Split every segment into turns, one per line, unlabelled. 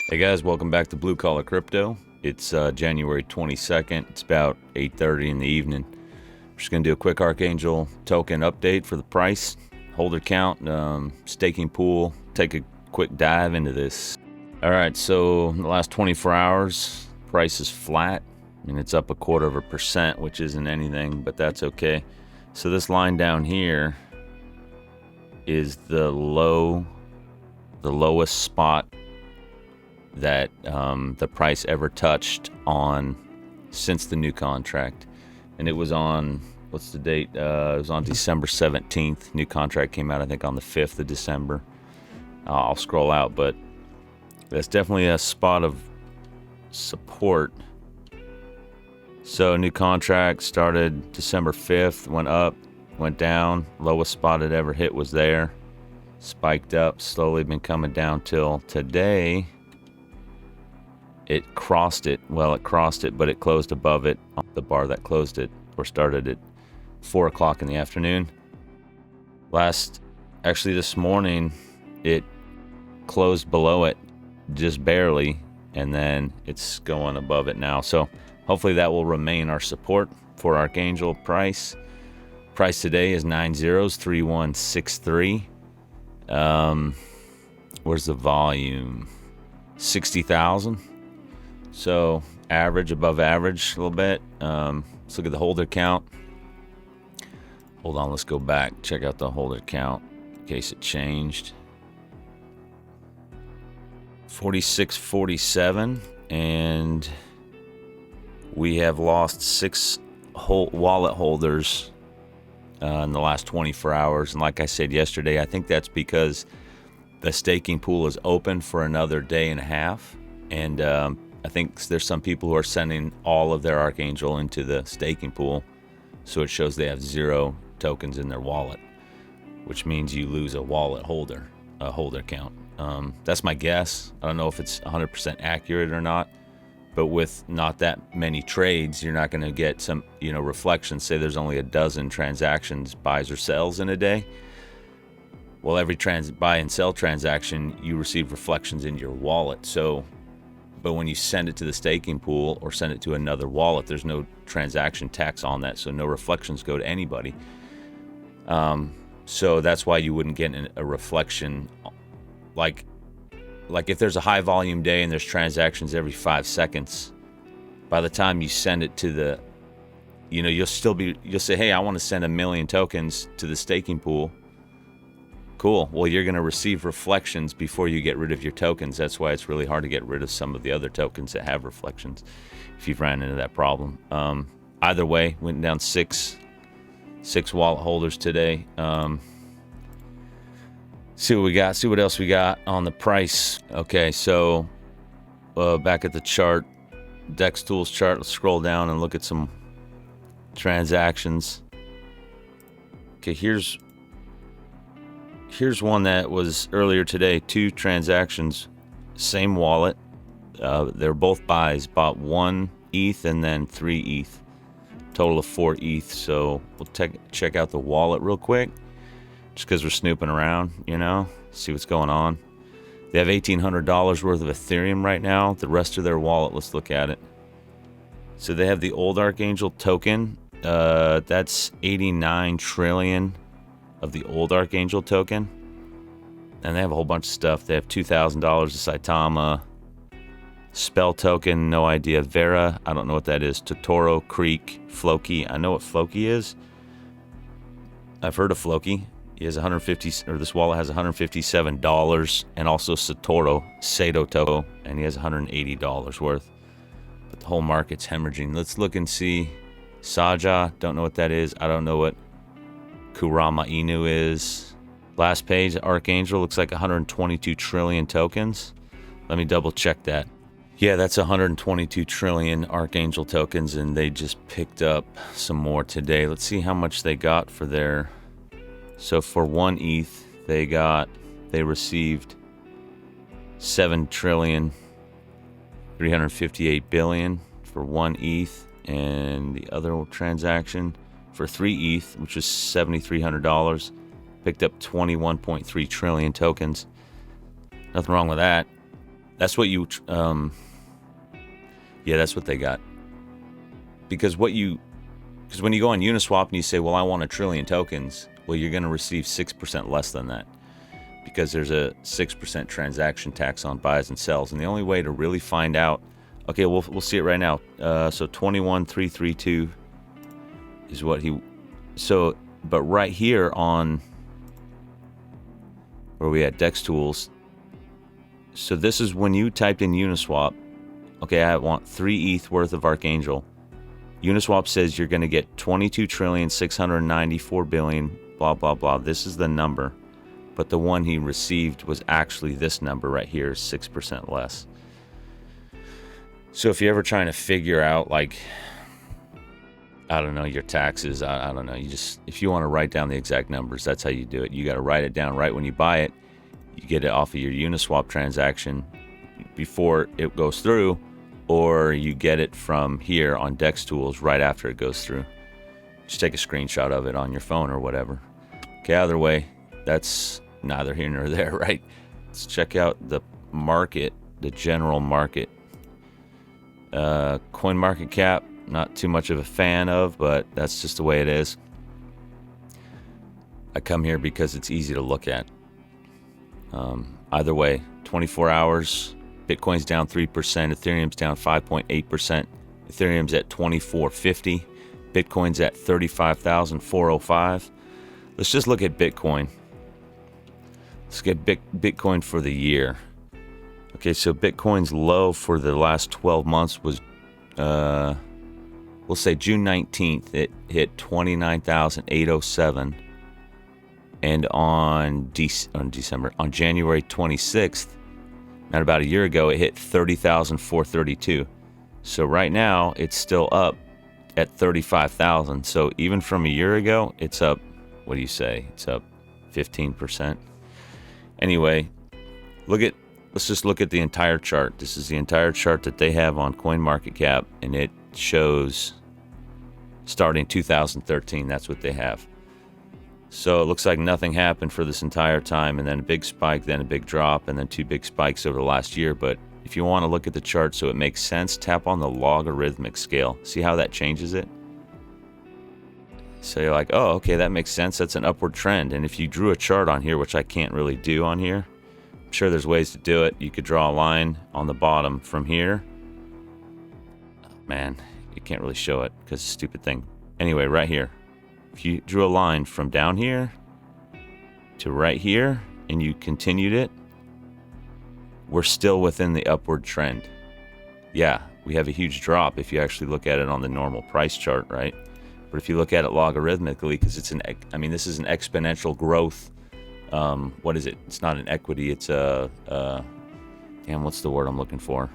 Hey guys, welcome back to Blue Collar Crypto. It's January 22nd. It's about 8:30 in the evening. We're just going to do a quick Archangel token update for the price, holder count, staking pool, take a quick dive into this. All right, so in the last 24 hours, price is flat. I mean, it's up 0.25%, which isn't anything, but that's okay. So this line down here is the lowest spot that the price ever touched on since the new contract, and it was on, what's the date? It was on December 17th. New contract came out, I think, on the 5th of December. I'll scroll out, but that's definitely a spot of support. So new contract started December 5th, went up, went down. Lowest spot it ever hit was there, spiked up, slowly been coming down till today. It crossed it. Well, it crossed it, but it closed above it on the bar that closed it, or started at 4 o'clock in the afternoon. Actually this morning, it closed below it just barely, and then it's going above it now. So hopefully that will remain our support for Archangel price. Price today is 903163. Where's the volume? 60,000. So average, above average a little bit. Let's look at the holder count. Hold on, let's go back. Check out the holder count in case it changed. 4647, and we have lost 6 wallet holders in the last 24 hours. And like I said yesterday, I think that's because the staking pool is open for another day and a half, and I think there's some people who are sending all of their Archangel into the staking pool, so it shows they have 0 tokens in their wallet, which means you lose a wallet holder, a holder count. That's my guess. I don't know if it's 100% accurate or not, but with not that many trades, you're not going to get some, reflections. Say there's only a dozen transactions, buys or sells in a day. Well, every buy and sell transaction, you receive reflections in your wallet. But when you send it to the staking pool or send it to another wallet, there's no transaction tax on that, so no reflections go to anybody. So that's why you wouldn't get a reflection. Like if there's a high volume day and there's transactions every 5 seconds, by the time you send it to the, you'll say, hey, I want to send 1 million tokens to the staking pool. Cool. Well, you're going to receive reflections before you get rid of your tokens. That's why it's really hard to get rid of some of the other tokens that have reflections, if you've ran into that problem. Either way, went down six wallet holders today. See what we got. See what else we got on the price. Okay, so back at the chart, Dex Tools chart. Let's scroll down and look at some transactions. Okay, here's one that was earlier today. 2 transactions, same wallet. They're both buys. Bought 1 ETH and then 3 ETH. Total of 4 ETH. So we'll check out the wallet real quick, just because we're snooping around, see what's going on. They have $1,800 worth of Ethereum right now. The rest of their wallet, let's look at it. So they have the old Archangel token. That's 89 trillion of the old Archangel token, and they have a whole bunch of stuff. They have $2,000 of Saitama, Spell token, no idea. Vera, I don't know what that is. Totoro, Creek, Floki, I know what Floki is. I've heard of Floki. He has this wallet has $157, and also Sato Toko, and he has $180 worth. But the whole market's hemorrhaging. Let's look and see. Saja, don't know what that is. I don't know what Kurama Inu is. Last page, Archangel looks like 122 trillion tokens. Let me double check that. Yeah, that's 122 trillion Archangel tokens, and they just picked up some more today. Let's see how much they got for their. So for 1 ETH, they received 7 trillion 358 billion for 1 ETH, and the other transaction for 3 ETH, which was $7,300, picked up 21.3 trillion tokens. Nothing wrong with that. That's what you, yeah, that's what they got. Because when you go on Uniswap and you say, well, I want 1 trillion tokens, well, you're going to receive 6% less than that. Because there's a 6% transaction tax on buys and sells. And the only way to really find out, okay, we'll see it right now. So 21,332 is what he, so, but right here on, where we at, Dex Tools. So this is when you typed in Uniswap. Okay, I want 3 ETH worth of Archangel. Uniswap says you're going to get 22,694,000,000,000, blah, blah, blah. This is the number. But the one he received was actually this number right here, 6% less. So if you're ever trying to figure out, like, I don't know, your taxes, I don't know, you just, if you want to write down the exact numbers, that's how you do it. You got to write it down right when you buy it. You get it off of your Uniswap transaction before it goes through, or you get it from here on Dex Tools right after it goes through. Just take a screenshot of it on your phone or whatever. Okay, either way, that's neither here nor there, right? Let's check out the market, the general market. Coin market cap, not too much of a fan of, but that's just the way it is. I come here because it's easy to look at. Either way, 24 hours, Bitcoin's down 3%, Ethereum's down 5.8%, Ethereum's at 24.50, Bitcoin's at 35,405. Let's just look at Bitcoin. Let's get Bitcoin for the year. Okay, so Bitcoin's low for the last 12 months was, we'll say June 19th, it hit 29,807. And on January 26th, not about a year ago, it hit 30,432. So right now, it's still up at 35,000. So even from a year ago, it's up, what do you say? It's up 15%. Anyway, let's just look at the entire chart. This is the entire chart that they have on CoinMarketCap, and it shows starting 2013. That's what they have. So it looks like nothing happened for this entire time, and then a big spike, then a big drop, and then 2 big spikes over the last year. But if you want to look at the chart so it makes sense, tap on the logarithmic scale. See how that changes it? So you're like, oh, okay, that makes sense. That's an upward trend. And if you drew a chart on here, which I can't really do on here, I'm sure there's ways to do it. You could draw a line on the bottom from here. Oh, man, you can't really show it because it's a stupid thing. Anyway, right here. If you drew a line from down here to right here and you continued it, we're still within the upward trend. Yeah, we have a huge drop if you actually look at it on the normal price chart, right? But if you look at it logarithmically, because it's this is an exponential growth. What is it? It's not an equity. It's what's the word I'm looking for?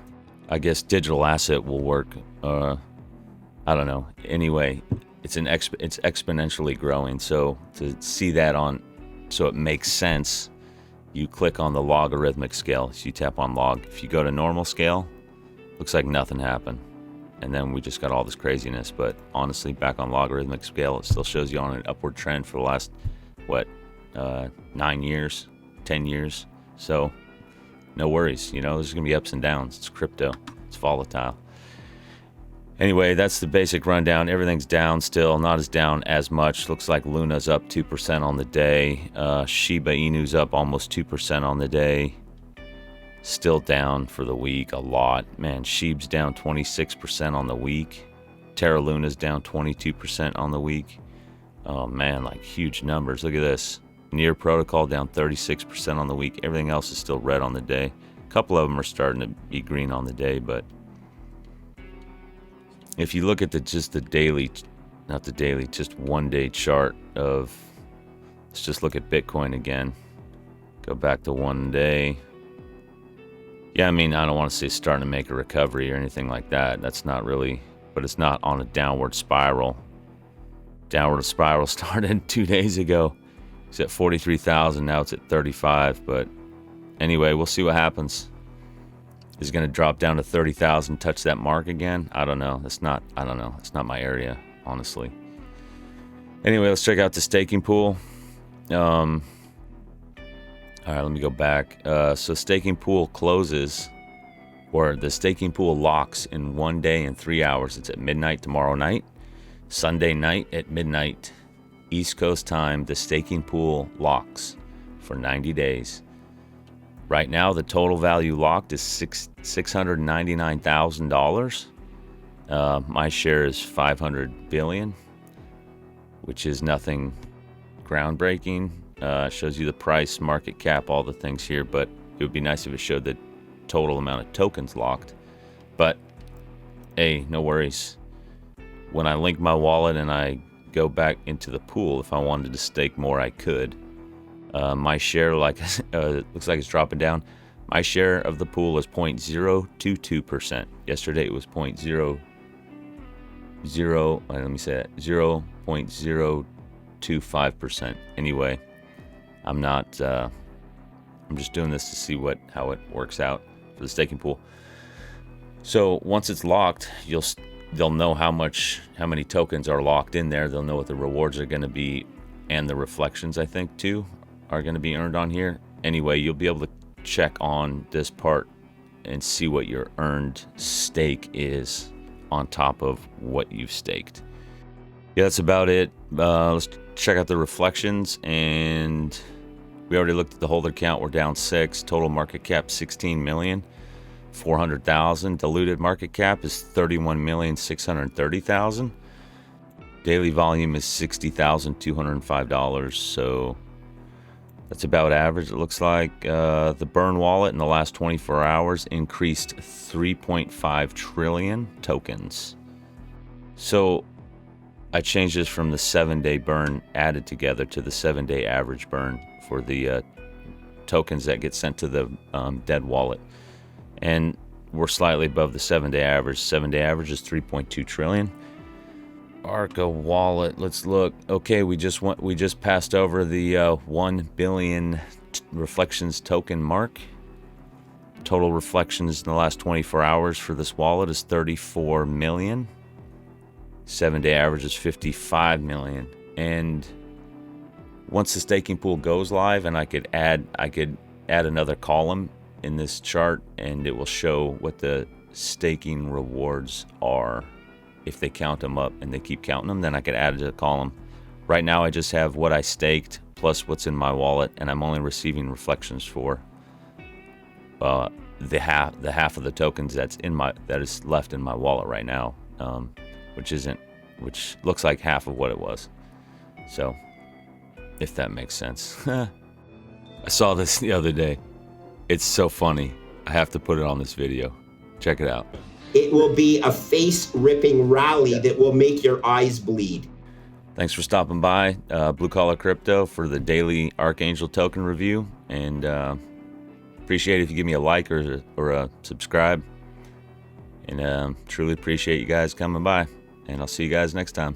I guess digital asset will work. I don't know. Anyway, it's exponentially growing. So to see that so it makes sense, you click on the logarithmic scale. So you tap on log. If you go to normal scale, looks like nothing happened. And then we just got all this craziness. But honestly, back on logarithmic scale, it still shows you on an upward trend for the last, 9 years, 10 years. So no worries. There's going to be ups and downs. It's crypto. It's volatile. Anyway, that's the basic rundown. Everything's down still, not as down as much. Looks like Luna's up 2% on the day. Shiba Inu's up almost 2% on the day. Still down for the week a lot. Man, SHIB's down 26% on the week. Terra Luna's down 22% on the week. Oh man, like huge numbers. Look at this. Near Protocol down 36% on the week. Everything else is still red on the day. A couple of them are starting to be green on the day, but if you look at just one day chart of, let's just look at Bitcoin again. Go back to 1 day. Yeah, I don't want to say starting to make a recovery or anything like that. That's not really, but it's not on a downward spiral. Downward spiral started 2 days ago. It's at 43,000. Now it's at 35. But anyway, we'll see what happens. Is it going to drop down to 30,000, touch that mark again? I don't know. I don't know. It's not my area, honestly. Anyway, let's check out the staking pool. All right, let me go back. So staking pool closes or the staking pool locks in 1 day and 3 hours. It's at midnight tomorrow night. Sunday night at midnight, East Coast time, the staking pool locks for 90 days. Right now, the total value locked is $699,000. My share is $500 billion, which is nothing groundbreaking. Shows you the price, market cap, all the things here, but it would be nice if it showed the total amount of tokens locked. But hey, no worries. When I link my wallet and I go back into the pool, if I wanted to stake more, I could. My share, looks like it's dropping down. My share of the pool is 0.022%. Yesterday it was 0.025%. Anyway, I'm just doing this to see how it works out for the staking pool. So once it's locked, they'll know how many tokens are locked in there. They'll know what the rewards are going to be, and the reflections, I think, too, are going to be earned on here. Anyway, you'll be able to check on this part and see what your earned stake is on top of what you've staked. Yeah, that's about it. Let's check out the reflections, and we already looked at the holder count. We're down 6. Total market cap 16,400,000. Diluted market cap is 31,630,000. Daily volume is $60,205. So that's about average, it looks like. The burn wallet in the last 24 hours increased 3.5 trillion tokens. So I changed this from the 7-day burn added together to the 7-day average burn for the tokens that get sent to the dead wallet. And we're slightly above the 7-day average. 7-day average is 3.2 trillion. ARCHA wallet, let's look. Okay, we just passed over the 1 billion reflections token mark. Total reflections in the last 24 hours for this wallet is 34 million. 7-day average is 55 million. And once the staking pool goes live, and I could add another column in this chart, and it will show what the staking rewards are. If they count them up and they keep counting them, then I could add it to the column. Right now I just have what I staked plus what's in my wallet, and I'm only receiving reflections for the half of the tokens that is left in my wallet right now, which looks like half of what it was. So if that makes sense. I saw this the other day. It's so funny. I have to put it on this video. Check it out.
It will be a face-ripping rally that will make your eyes bleed.
Thanks for stopping by, Blue Collar Crypto, for the daily Archangel token review. And appreciate it if you give me a like or a subscribe. And truly appreciate you guys coming by. And I'll see you guys next time.